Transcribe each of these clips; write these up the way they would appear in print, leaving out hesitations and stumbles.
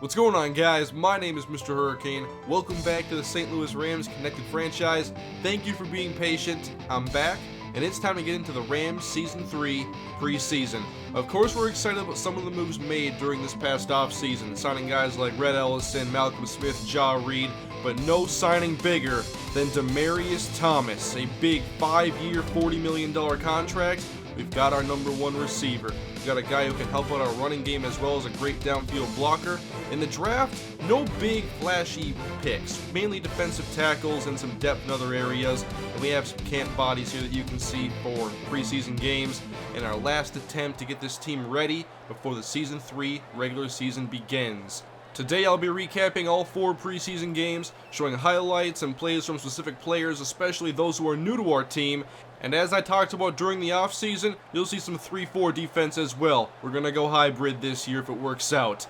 What's going on, guys? My name is MrHurriicane. Welcome back to the St. Louis Rams Connected franchise. Thank you for being patient. I'm back, and it's time to get into the Rams Season 3 preseason. Of course, we're excited about some of the moves made during this past offseason, signing guys like Red Ellison, Malcolm Smith, Ja Reed, but no signing bigger than Demaryius Thomas, a big 5-year, $40 million contract. We've got our #1 receiver. We've got a guy who can help out our running game as well as a great downfield blocker. In the draft, no big flashy picks, mainly defensive tackles and some depth in other areas. And we have some camp bodies here that you can see for preseason games and our last attempt to get this team ready before the Season 3 regular season begins. Today I'll be recapping all 4 preseason games, showing highlights and plays from specific players, especially those who are new to our team. And as I talked about during the offseason, you'll see some 3-4 defense as well. We're going to go hybrid this year if it works out.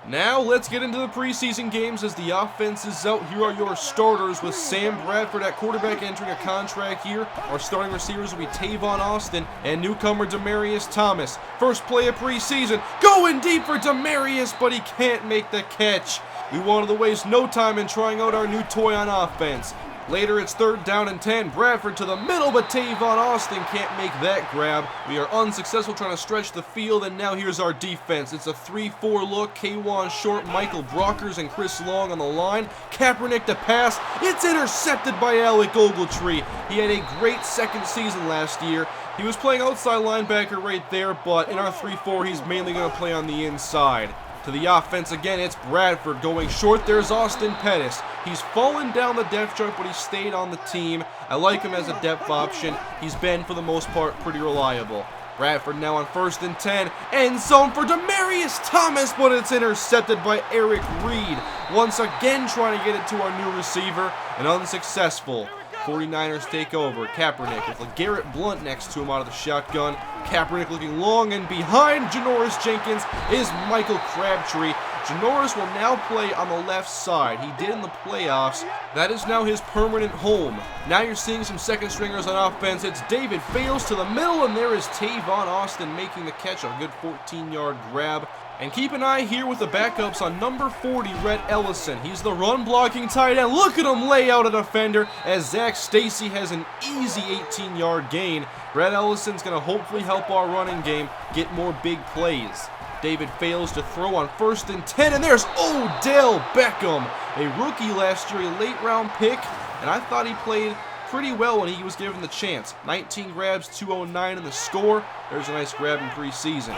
Now let's get into the preseason games as the offense is out. Here are your starters with Sam Bradford at quarterback entering a contract year. Our starting receivers will be Tavon Austin and newcomer Demaryius Thomas. First play of preseason, going deep for Demaryius, but he can't make the catch. We wanted to waste no time in trying out our new toy on offense. Later, it's 3rd down and 10. Bradford to the middle, but Tavon Austin can't make that grab. We are unsuccessful trying to stretch the field, and now here's our defense. It's a 3-4 look. K1 Short, Michael Brockers, and Chris Long on the line. Kaepernick to pass. It's intercepted by Alec Ogletree. He had a great second season last year. He was playing outside linebacker right there, but in our 3-4, he's mainly going to play on the inside. To the offense again, it's Bradford going short. There's Austin Pettis. He's fallen down the depth chart, but he stayed on the team. I like him as a depth option. He's been, for the most part, pretty reliable. Bradford now on 1st and 10. End zone for Demaryius Thomas, but it's intercepted by Eric Reed. Once again trying to get it to our new receiver, and unsuccessful. 49ers take over. Kaepernick with LeGarrette Blount next to him out of the shotgun. Kaepernick looking long, and behind Janoris Jenkins is Michael Crabtree. Janoris will now play on the left side. He did in the playoffs. That is now his permanent home. Now you're seeing some second stringers on offense. It's David Fales to the middle, and there is Tavon Austin making the catch. A good 14-yard grab. And keep an eye here with the backups on number 40, Red Ellison. He's the run-blocking tight end. Look at him lay out a defender as Zach Stacy has an easy 18-yard gain. Red Ellison's going to hopefully help our running game get more big plays. David fails to throw on 1st and 10, and there's Odell Beckham, a rookie last year, a late-round pick, and I thought he played pretty well when he was given the chance. 19 grabs, 209 in the score. There's a nice grab in preseason.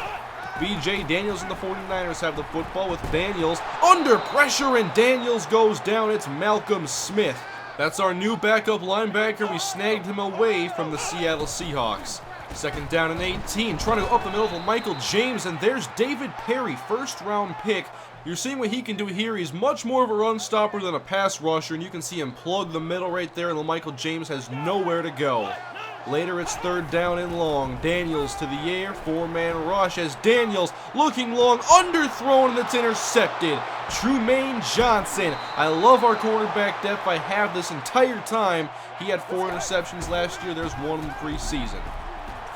B.J. Daniels and the 49ers have the football with Daniels under pressure, and Daniels goes down. It's Malcolm Smith. That's our new backup linebacker. We snagged him away from the Seattle Seahawks. 2nd down and 18, trying to go up the middle for Michael James, and there's David Perry, 1st-round pick. You're seeing what he can do here. He's much more of a run stopper than a pass rusher, and you can see him plug the middle right there, and Michael James has nowhere to go. Later, it's 3rd down and long. Daniels to the air, 4-man rush as Daniels looking long, underthrown, and it's intercepted. Trumaine Johnson. I love our quarterback depth. I have this entire time. He had 4 interceptions last year. There's 1 in the preseason.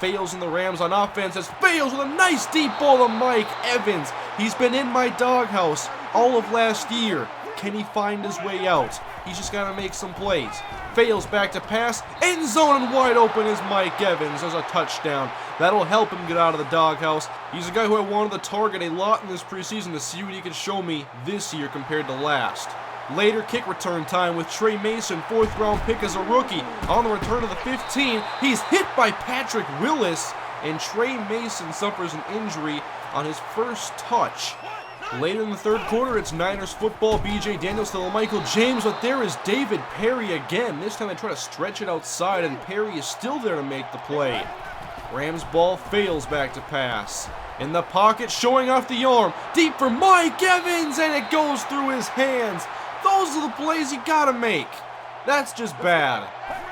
Fales in the Rams on offense as Fales with a nice deep ball to Mike Evans. He's been in my doghouse all of last year. Can he find his way out? He's just got to make some plays. Fales back to pass. End zone, and wide open is Mike Evans. There's a touchdown. That'll help him get out of the doghouse. He's a guy who I wanted to target a lot in this preseason to see what he could show me this year compared to last. Later, kick return time with Trey Mason, 4th-round pick as a rookie. On the return of the 15, he's hit by Patrick Willis, and Trey Mason suffers an injury on his first touch. Later in the 3rd quarter, it's Niners football. B.J. Daniels to Michael James, but there is David Perry again. This time they try to stretch it outside, and Perry is still there to make the play. Rams ball, Fails back to pass. In the pocket, showing off the arm. Deep for Mike Evans, and it goes through his hands. Those are the plays you gotta make. That's just bad.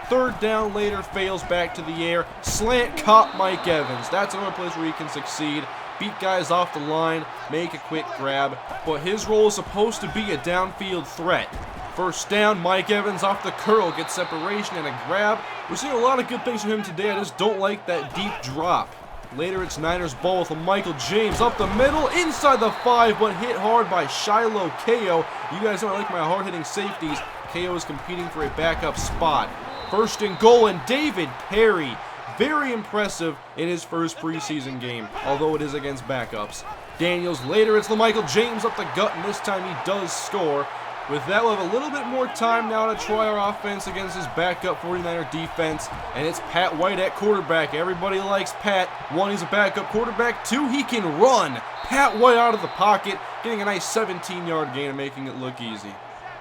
3rd down later, Fails back to the air. Slant caught Mike Evans. That's another place where he can succeed. Beat guys off the line, make a quick grab, but his role is supposed to be a downfield threat. 1st down, Mike Evans off the curl, gets separation and a grab. We're seeing a lot of good things from him today. I just don't like that deep drop. Later, it's Niners ball with Michael James up the middle, inside the 5, but hit hard by Shiloh KO. You guys know I like my hard-hitting safeties. KO is competing for a backup spot. First and goal, and David Perry, very impressive in his first preseason game, although it is against backups. Daniels, later it's LaMichael James up the gut, and this time he does score. With that, we'll have a little bit more time now to try our offense against his backup 49er defense, and it's Pat White at quarterback. Everybody likes Pat. 1, he's a backup quarterback. 2, he can run. Pat White out of the pocket, getting a nice 17-yard gain and making it look easy.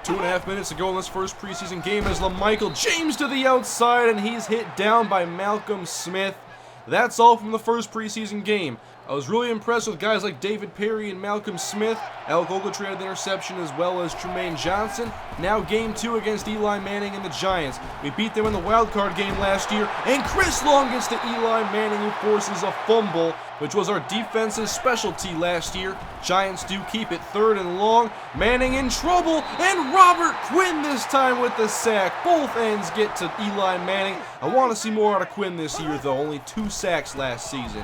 2.5 minutes to go in this first preseason game as LaMichael James to the outside, and he's hit down by Malcolm Smith. That's all from the first preseason game. I was really impressed with guys like David Perry and Malcolm Smith. Alec Ogletree had the interception as well as Tremaine Johnson. Now game 2 against Eli Manning and the Giants. We beat them in the wildcard game last year, and Chris Long gets to Eli Manning, who forces a fumble, which was our defense's specialty last year. Giants do keep it 3rd and long. Manning in trouble, and Robert Quinn this time with the sack. Both ends get to Eli Manning. I want to see more out of Quinn this year, though. Only 2 sacks last season.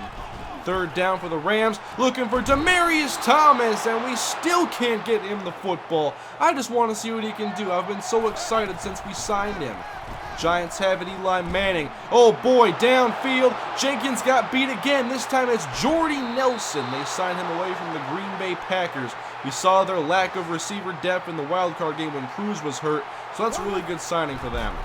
3rd down for the Rams, looking for Demaryius Thomas, and we still can't get him the football. I just want to see what he can do. I've been so excited since we signed him. Giants have it, Eli Manning. Oh boy, downfield. Jenkins got beat again. This time it's Jordy Nelson. They signed him away from the Green Bay Packers. We saw their lack of receiver depth in the wildcard game when Cruz was hurt, so that's a really good signing for them.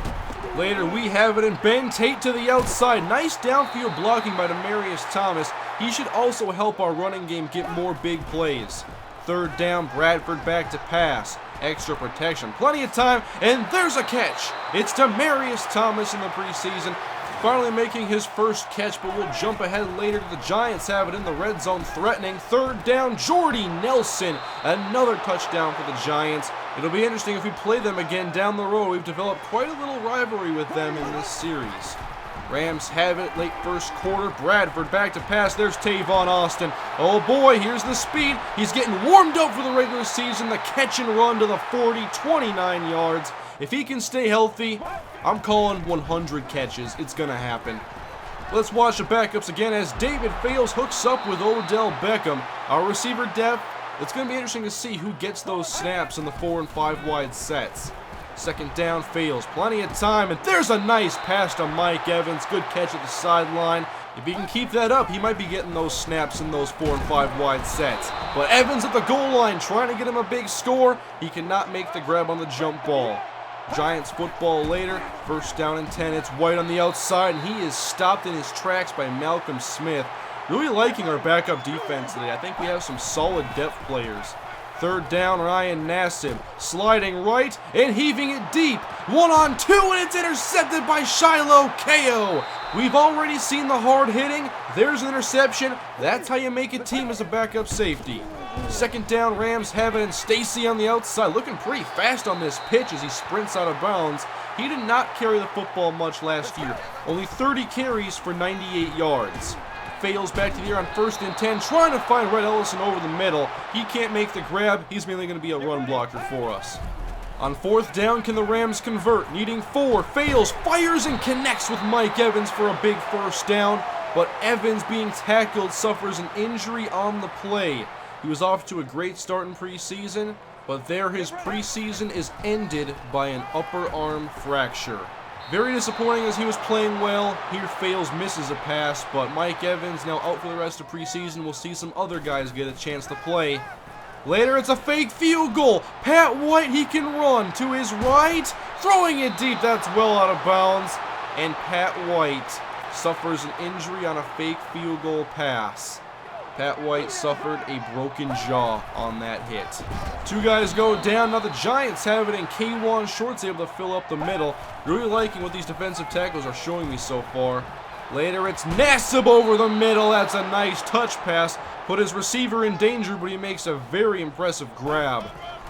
Later, we have it in Ben Tate to the outside. Nice downfield blocking by Demaryius Thomas. He should also help our running game get more big plays. 3rd down, Bradford back to pass. Extra protection, plenty of time, and there's a catch. It's Demaryius Thomas in the preseason, finally making his first catch, but we'll jump ahead later to the Giants have it in the red zone, threatening. 3rd down, Jordy Nelson, another touchdown for the Giants. It'll be interesting if we play them again down the road. We've developed quite a little rivalry with them in this series. Rams have it late first quarter. Bradford back to pass. There's Tavon Austin. Oh boy, here's the speed. He's getting warmed up for the regular season. The catch and run to the 40, 29 yards. If he can stay healthy, I'm calling 100 catches. It's going to happen. Let's watch the backups again as David Fales hooks up with Odell Beckham. Our receiver depth, it's going to be interesting to see who gets those snaps in the 4 and 5 wide sets. 2nd down, Fales, plenty of time, and there's a nice pass to Mike Evans. Good catch at the sideline. If he can keep that up, he might be getting those snaps in those 4 and 5 wide sets. But Evans at the goal line trying to get him a big score. He cannot make the grab on the jump ball. Giants football later, 1st down and 10. It's White on the outside, and he is stopped in his tracks by Malcolm Smith. Really liking our backup defense today. I think we have some solid depth players. 3rd down, Ryan Nassib sliding right and heaving it deep. 1 on 2, and it's intercepted by Shiloh KO. We've already seen the hard hitting. There's an interception. That's how you make a team as a backup safety. 2nd down, Rams have it, and Stacy on the outside looking pretty fast on this pitch as he sprints out of bounds. He did not carry the football much last year. Only 30 carries for 98 yards. Fails back to the air on 1st and 10, trying to find Red Ellison over the middle. He can't make the grab. He's mainly going to be a run blocker for us. On 4th down, can the Rams convert? Needing 4. Fails, fires, and connects with Mike Evans for a big 1st down. But Evans, being tackled, suffers an injury on the play. He was off to a great start in preseason, but there his preseason is ended by an upper arm fracture. Very disappointing as he was playing well. Here Fales misses a pass, but Mike Evans now out for the rest of preseason. We'll see some other guys get a chance to play. Later, it's a fake field goal. Pat White, he can run to his right. Throwing it deep, that's well out of bounds. And Pat White suffers an injury on a fake field goal pass. Pat White suffered a broken jaw on that hit. 2 guys go down. Now the Giants have it, and K1 Short's able to fill up the middle. Really liking what these defensive tackles are showing me so far. Later, it's Nassib over the middle. That's a nice touch pass. Put his receiver in danger, but he makes a very impressive grab.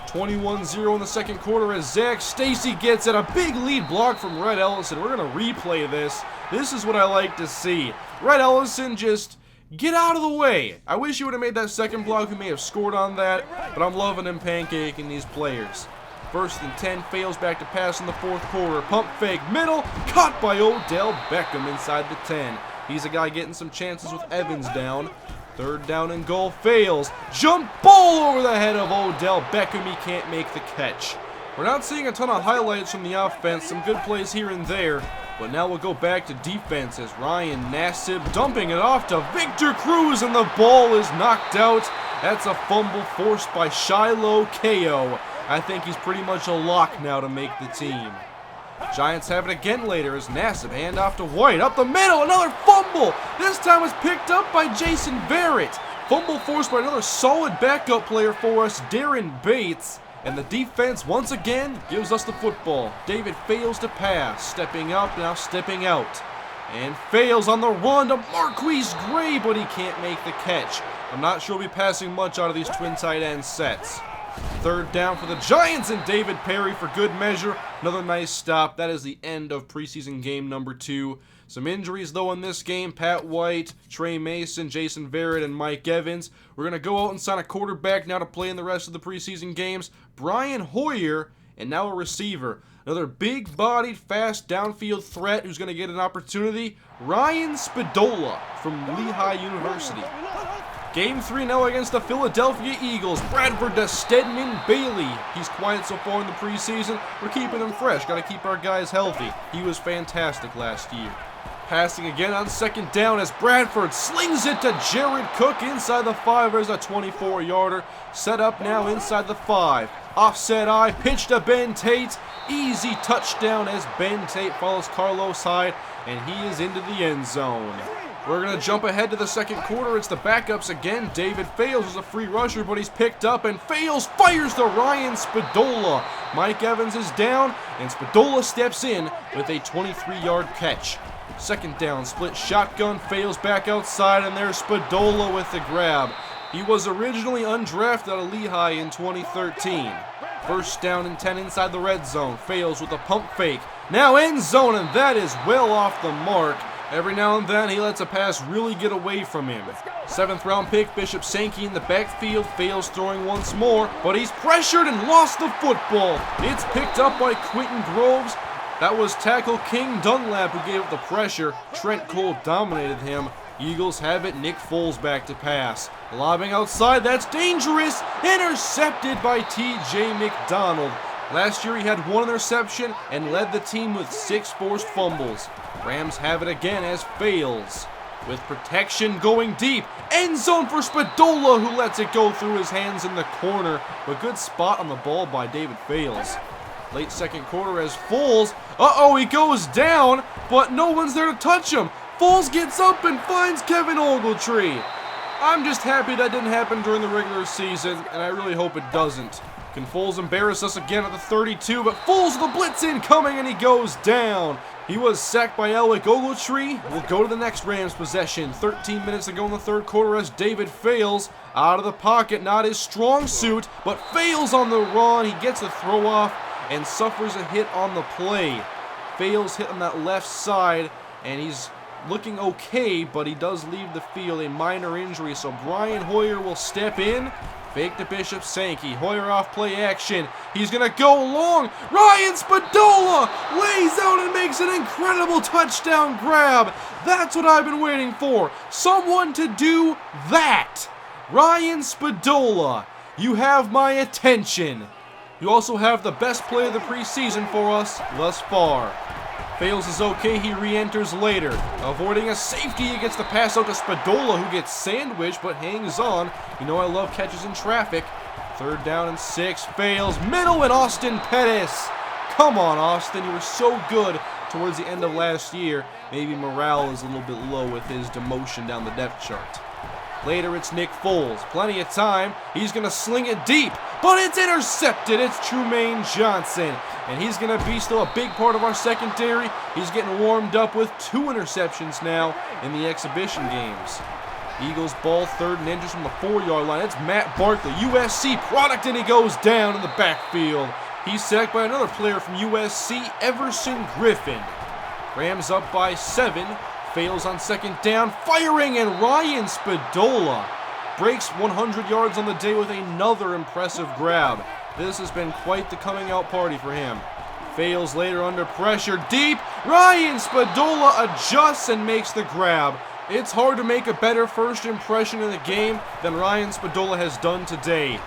21-0 in the 2nd quarter as Zach Stacy gets it. A big lead block from Red Ellison. We're going to replay this. This is what I like to see. Red Ellison just... get out of the way. I wish he would have made that 2nd block. He may have scored on that, but I'm loving him pancaking these players. 1st and 10, Fails back to pass in the 4th quarter. Pump fake, middle, caught by Odell Beckham inside the 10. He's a guy getting some chances with Evans down. Third down and goal, fails. Jump ball over the head of Odell Beckham. He can't make the catch. We're not seeing a ton of highlights from the offense. Some good plays here and there. But now we'll go back to defense as Ryan Nassib dumping it off to Victor Cruz, and the ball is knocked out. That's a fumble forced by Shiloh Ko. I think he's pretty much a lock now to make the team. Giants have it again later as Nassib handoff to White. Up the middle, another fumble. This time it's picked up by Jason Verrett. Fumble forced by another solid backup player for us, Darren Bates. And the defense once again gives us the football. David fails to pass, stepping up, now stepping out. And fails on the run to Marquise Gray, but he can't make the catch. I'm not sure we'll be passing much out of these twin tight end sets. Third down for the Giants and David Perry for good measure. Another nice stop. That is the end of preseason game number 2. Some injuries, though, in this game. Pat White, Trey Mason, Jason Verrett, and Mike Evans. We're going to go out and sign a quarterback now to play in the rest of the preseason games. Brian Hoyer, and now a receiver. Another big-bodied, fast downfield threat who's going to get an opportunity. Ryan Spadola from Lehigh University. Game 3 now against the Philadelphia Eagles. Bradford to Stedman Bailey. He's quiet so far in the preseason. We're keeping him fresh. Got to keep our guys healthy. He was fantastic last year. Passing again on second down as Bradford slings it to Jared Cook inside the 5. There's a 24-yarder. Set up now inside the 5. Offset eye, pitch to Ben Tate. Easy touchdown as Ben Tate follows Carlos Hyde, and he is into the end zone. We're going to jump ahead to the second quarter. It's the backups again. David Fales is a free rusher, but he's picked up, and Fales fires to Ryan Spadola. Mike Evans is down, and Spadola steps in with a 23-yard catch. Second down, split shotgun, Fales back outside, and there's Spadola with the grab. He was originally undrafted out of Lehigh in 2013. First down and 10 inside the red zone. Fales with a pump fake. Now end zone, and that is well off the mark. Every now and then, he lets a pass really get away from him. 7th round pick, Bishop Sankey in the backfield. Fales throwing once more, but he's pressured and lost the football. It's picked up by Quentin Groves. That was tackle King Dunlap who gave up the pressure. Trent Cole dominated him. Eagles have it. Nick Foles back to pass. Lobbing outside, that's dangerous. Intercepted by T.J. McDonald. Last year he had 1 interception and led the team with 6 forced fumbles. Rams have it again as Fales. With protection going deep. End zone for Spadola, who lets it go through his hands in the corner. But good spot on the ball by David Fales. Late second quarter as Foles. He goes down, but no one's there to touch him. Foles gets up and finds Kevin Ogletree. I'm just happy that didn't happen during the regular season, and I really hope it doesn't. Can Foles embarrass us again at the 32? But Foles with the blitz incoming, and he goes down. He was sacked by Alec Ogletree. We'll go to the next Rams possession. 13 minutes to go in the third quarter as David Fales out of the pocket. Not his strong suit, but Fales on the run. He gets a throw off and suffers a hit on the play. Fales hit on that left side, and he's looking okay, but he does leave the field, a minor injury. So Brian Hoyer will step in. Fake to Bishop Sankey. Hoyer off play action. He's going to go long. Ryan Spadola lays out and makes an incredible touchdown grab. That's what I've been waiting for. Someone to do that. Ryan Spadola, you have my attention. You also have the best play of the preseason for us thus far. Fales is okay, he re-enters later. Avoiding a safety, he gets the pass out to Spadola, who gets sandwiched but hangs on. You know I love catches in traffic. Third down and 6, Fales, middle, and Austin Pettis. Come on, Austin, you were so good towards the end of last year. Maybe morale is a little bit low with his demotion down the depth chart. Later, it's Nick Foles. Plenty of time. He's going to sling it deep, but it's intercepted. It's Trumaine Johnson, and he's going to be still a big part of our secondary. He's getting warmed up with 2 interceptions now in the exhibition games. Eagles ball, 3rd and inches from the 4-yard line. It's Matt Barkley, USC product, and he goes down in the backfield. He's sacked by another player from USC, Everson Griffin. Rams up by 7. Fales on second down, firing, and Ryan Spadola breaks 100 yards on the day with another impressive grab. This has been quite the coming out party for him. Fails later under pressure. Deep. Ryan Spadola adjusts and makes the grab. It's hard to make a better first impression in the game than Ryan Spadola has done today.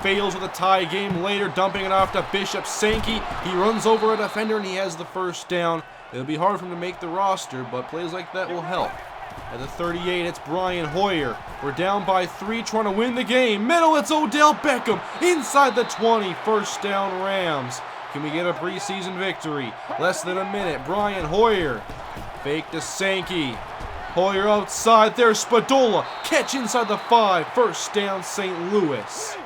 Fails with a tie game later, dumping it off to Bishop Sankey. He runs over a defender and he has the first down. It'll be hard for him to make the roster, but plays like that will help. At the 38, it's Brian Hoyer. We're down by 3, trying to win the game. Middle, it's Odell Beckham. Inside the 20, first down Rams. Can we get a preseason victory? Less than a minute. Brian Hoyer. Fake to Sankey. Hoyer outside. There's Spadola. Catch inside the 5. First down St. Louis.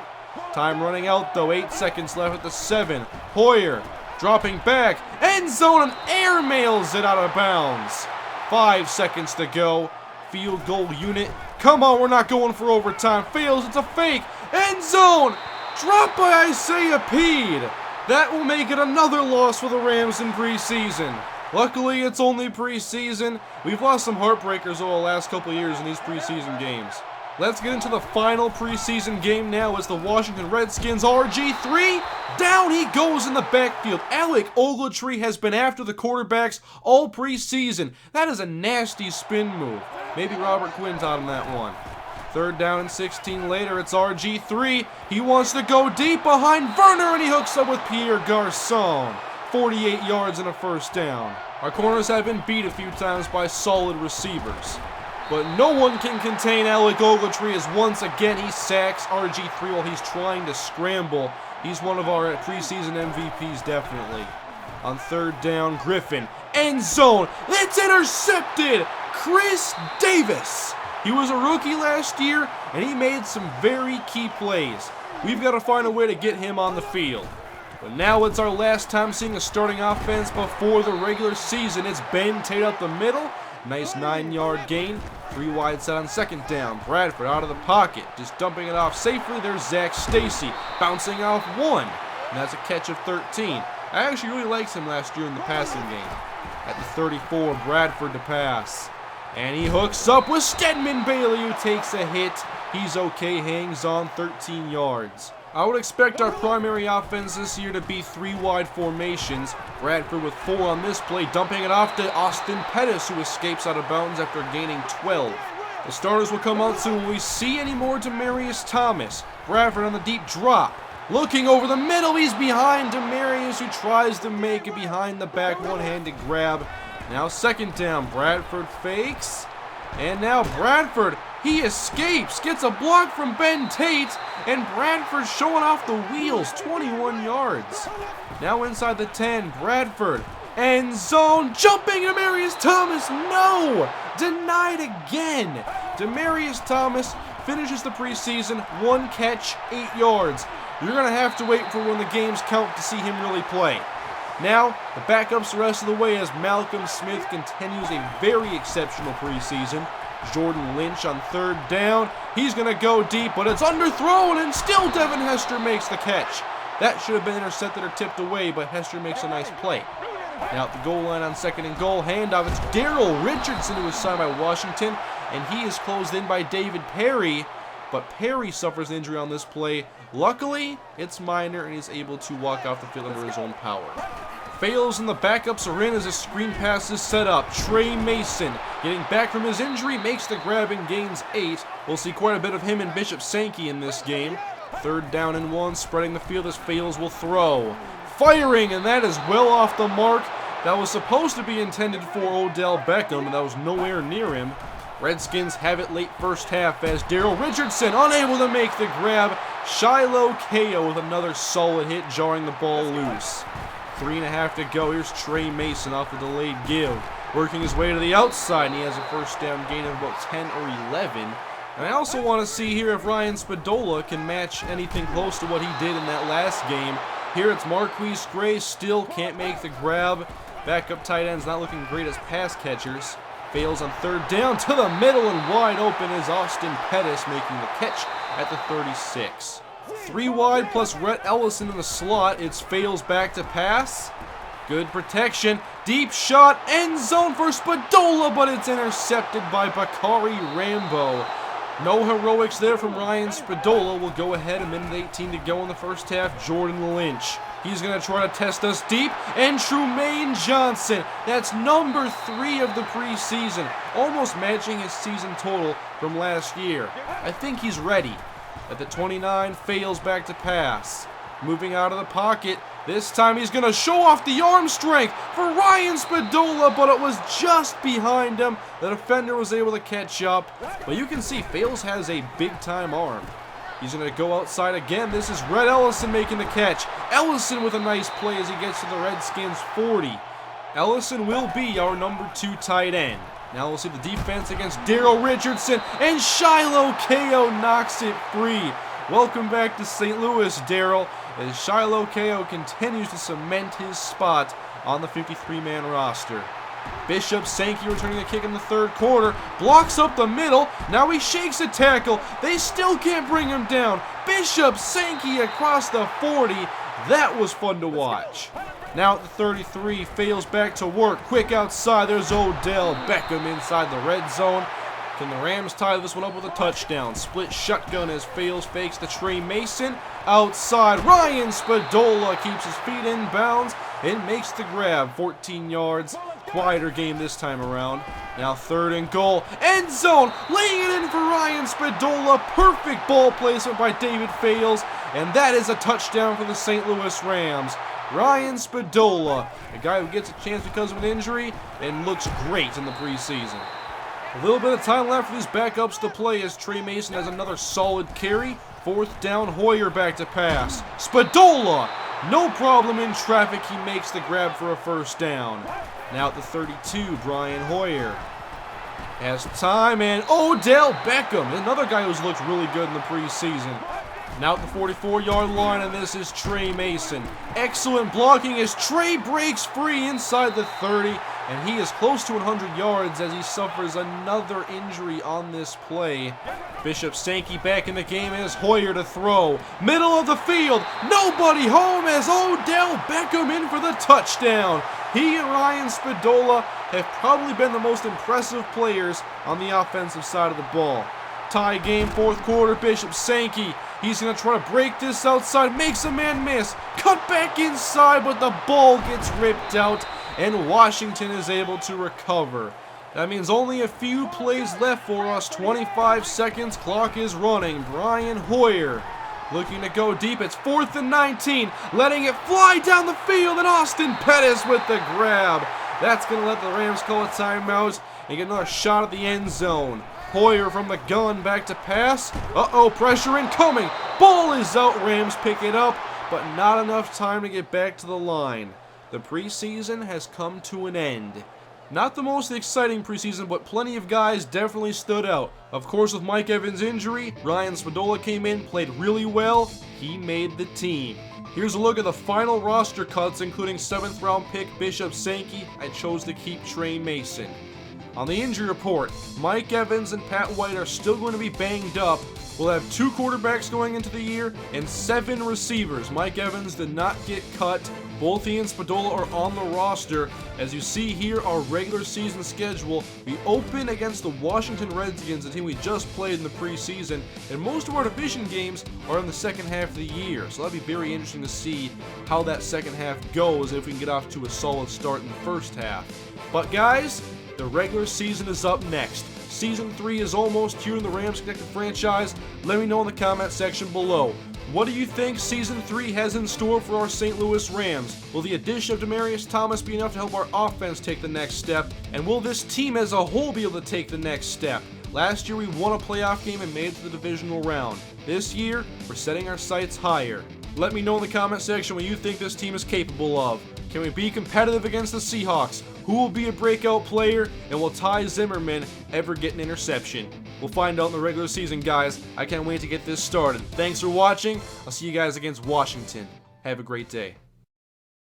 Time running out though. 8 seconds left at the 7. Hoyer dropping back. End zone and airmails it out of bounds. 5 seconds to go. Field goal unit. Come on, we're not going for overtime. Fails. It's a fake. End zone. Dropped by Isaiah Peed. That will make it another loss for the Rams in preseason. Luckily, it's only preseason. We've lost some heartbreakers over the last couple of years in these preseason games. Let's get into the final preseason game now as the Washington Redskins RG3. Down he goes in the backfield. Alec Ogletree has been after the quarterbacks all preseason. That is a nasty spin move. Maybe Robert Quinn taught him that one. 3rd down and 16 later, it's RG3. He wants to go deep behind Werner, and he hooks up with Pierre Garçon. 48 yards and a first down. Our corners have been beat a few times by solid receivers. But no one can contain Alec Ogletree as once again he sacks RG3 while he's trying to scramble. He's one of our preseason MVPs definitely. On 3rd down, Griffin. End zone. It's intercepted. Chris Davis. He was a rookie last year, and he made some very key plays. We've got to find a way to get him on the field. But now it's our last time seeing a starting offense before the regular season. It's Ben Tate up the middle. Nice 9-yard gain. 3 wide set on 2nd down. Bradford out of the pocket, just dumping it off safely. There's Zach Stacy bouncing off 1. And that's a catch of 13. I actually really liked him last year in the passing game. At the 34, Bradford to pass. And he hooks up with Stedman Bailey, who takes a hit. He's okay, hangs on 13 yards. I would expect our primary offense this year to be 3 wide formations. Bradford with 4 on this play, dumping it off to Austin Pettis, who escapes out of bounds after gaining 12. The starters will come out soon when we see any more Demaryius Thomas. Bradford on the deep drop. Looking over the middle, he's behind Demaryius, who tries to make it behind the back, one-handed grab. Now 2nd down, Bradford fakes, and now Bradford, he escapes, gets a block from Ben Tate, and Bradford showing off the wheels, 21 yards. Now inside the 10, Bradford, end zone, jumping Demaryius Thomas, no! Denied again. Demaryius Thomas finishes the preseason, 1 catch, 8 yards. You're going to have to wait for when the games count to see him really play. Now, the backups the rest of the way as Malcolm Smith continues a very exceptional preseason. Jordan Lynch on 3rd down. He's going to go deep, but it's underthrown, and still Devin Hester makes the catch. That should have been intercepted or tipped away, but Hester makes a nice play. Now at the goal line on 2nd and goal, handoff. It's Daryl Richardson who was signed by Washington, and he is closed in by David Perry, but Perry suffers an injury on this play. Luckily, it's minor, and he's able to walk off the field under his own power. Fails and the backups are in as a screen pass is set up. Trey Mason, getting back from his injury, makes the grab and gains 8. We'll see quite a bit of him and Bishop Sankey in this game. 3rd down and 1, spreading the field as Fails will throw. Firing, and that is well off the mark. That was supposed to be intended for Odell Beckham, and that was nowhere near him. Redskins have it late first half as Daryl Richardson unable to make the grab. Shiloh Kao with another solid hit, jarring the ball loose. 3.5 to go. Here's Trey Mason off the delayed give. Working his way to the outside, and he has a first down gain of about 10 or 11. And I also want to see here if Ryan Spadola can match anything close to what he did in that last game. Here it's Marquise Gray, still can't make the grab. Backup tight ends not looking great as pass catchers. Fails on 3rd down to the middle, and wide open is Austin Pettis making the catch at the 36. 3 wide plus Rhett Ellison in the slot. It's Fails back to pass. Good protection. Deep shot. End zone for Spadola, but it's intercepted by Bakari Rambo. No heroics there from Ryan Spadola. Will go ahead, a minute 18 to go in the first half. Jordan Lynch. He's going to try to test us deep. And Trumaine Johnson. That's number 3 of the preseason. Almost matching his season total from last year. I think he's ready. At the 29, fails back to pass. Moving out of the pocket. This time he's going to show off the arm strength for Ryan Spadola, but it was just behind him. The defender was able to catch up. But you can see Fales has a big-time arm. He's going to go outside again. This is Red Ellison making the catch. Ellison with a nice play as he gets to the Redskins' 40. Ellison will be our number 2 tight end. Now we'll see the defense against Daryl Richardson, and Shiloh Ko knocks it free. Welcome back to St. Louis, Daryl, as Shiloh Ko continues to cement his spot on the 53-man roster. Bishop Sankey returning a kick in the third quarter, blocks up the middle, now he shakes a tackle, they still can't bring him down. Bishop Sankey across the 40, that was fun to watch. Now at the 33, Fales back to work, quick outside, there's Odell Beckham inside the red zone. Can the Rams tie this one up with a touchdown? Split shotgun as Fales fakes to Trey Mason. Outside, Ryan Spadola keeps his feet in bounds and makes the grab, 14 yards. Quieter game this time around. Now 3rd and goal. End zone. Laying it in for Ryan Spadola. Perfect ball placement by David Fales. And that is a touchdown for the St. Louis Rams. Ryan Spadola, a guy who gets a chance because of an injury and looks great in the preseason. A little bit of time left for these backups to play as Trey Mason has another solid carry. 4th down, Hoyer back to pass. Spadola, no problem in traffic. He makes the grab for a 1st down. Now at the 32, Brian Hoyer has time, and Odell Beckham, another guy who's looked really good in the preseason. Now at the 44-yard line, and this is Trey Mason. Excellent blocking as Trey breaks free inside the 30, and he is close to 100 yards as he suffers another injury on this play. Bishop Sankey back in the game as Hoyer to throw. Middle of the field, nobody home as Odell Beckham in for the touchdown. He and Ryan Spadola have probably been the most impressive players on the offensive side of the ball. Tie game, 4th quarter, Bishop Sankey. He's going to try to break this outside, makes a man miss. Cut back inside, but the ball gets ripped out, and Washington is able to recover. That means only a few plays left for us. 25 seconds, clock is running. Brian Hoyer looking to go deep. It's 4th and 19, letting it fly down the field, and Austin Pettis with the grab. That's going to let the Rams call a timeout and get another shot at the end zone. Hoyer from the gun back to pass. Uh-oh, pressure incoming. Ball is out. Rams pick it up, but not enough time to get back to the line. The preseason has come to an end. Not the most exciting preseason, but plenty of guys definitely stood out. Of course, with Mike Evans' injury, Ryan Spadola came in, played really well. He made the team. Here's a look at the final roster cuts, including 7th round pick Bishop Sankey. I chose to keep Trey Mason. On the injury report, Mike Evans and Pat White are still going to be banged up. We'll have 2 quarterbacks going into the year and 7 receivers. Mike Evans did not get cut. Both he and Spadola are on the roster. As you see here, our regular season schedule, we open against the Washington Redskins, a team we just played in the preseason, and most of our division games are in the second half of the year. So that'll be very interesting to see how that second half goes, if we can get off to a solid start in the first half. But guys, the regular season is up next. Season 3 is almost here in the Rams Connected franchise. Let me know in the comment section below. What do you think Season 3 has in store for our St. Louis Rams? Will the addition of Demaryius Thomas be enough to help our offense take the next step? And will this team as a whole be able to take the next step? Last year we won a playoff game and made it to the divisional round. This year, we're setting our sights higher. Let me know in the comment section what you think this team is capable of. Can we be competitive against the Seahawks? Who will be a breakout player? And will Ty Zimmerman ever get an interception? We'll find out in the regular season, guys. I can't wait to get this started. Thanks for watching. I'll see you guys against Washington. Have a great day.